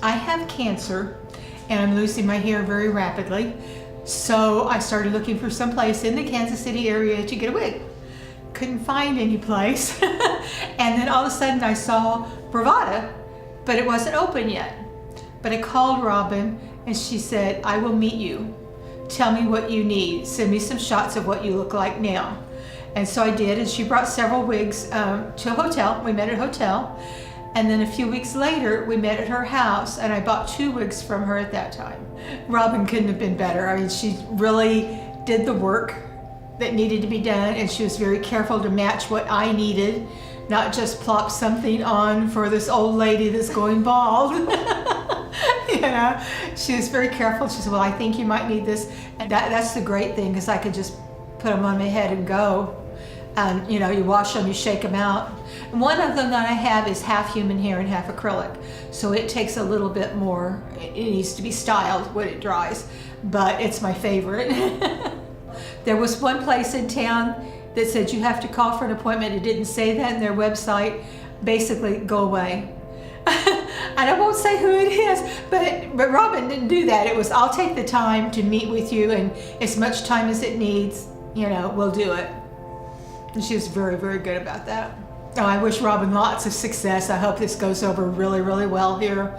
I have cancer and I'm losing my hair very rapidly. So I started looking for some place in the Kansas City area to get a wig. Couldn't find any place. And then all of a sudden I saw Bravada, but it wasn't open yet. But I called Robin and she said, I will meet you. Tell me what you need. Send me some shots of what you look like now. And so I did, and she brought several wigs to a hotel. We met at a hotel. And then a few weeks later, we met at her house, and I bought 2 wigs from her at that time. Robin couldn't have been better. I mean, she really did the work that needed to be done, and she was very careful to match what I needed, not just plop something on for this old lady that's going bald. You know, she was very careful. She said, well, I think you might need this. And that's the great thing, because I could just put them on my head and go. And you know, you wash them, you shake them out. And one of them that I have is half human hair and half acrylic. So it takes a little bit more, it needs to be styled when it dries, but it's my favorite. There was one place in town that said you have to call for an appointment. It didn't say that in their website. Basically, go away. And I won't say who it is, but Robin didn't do that. It was, I'll take the time to meet with you, and as much time as it needs, you know, we'll do it. And she was very, very good about that. Oh, I wish Robin lots of success. I hope this goes over really, really well here.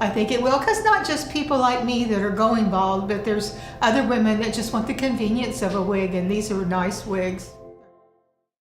I think it will, because not just people like me that are going bald, but there's other women that just want the convenience of a wig, and these are nice wigs.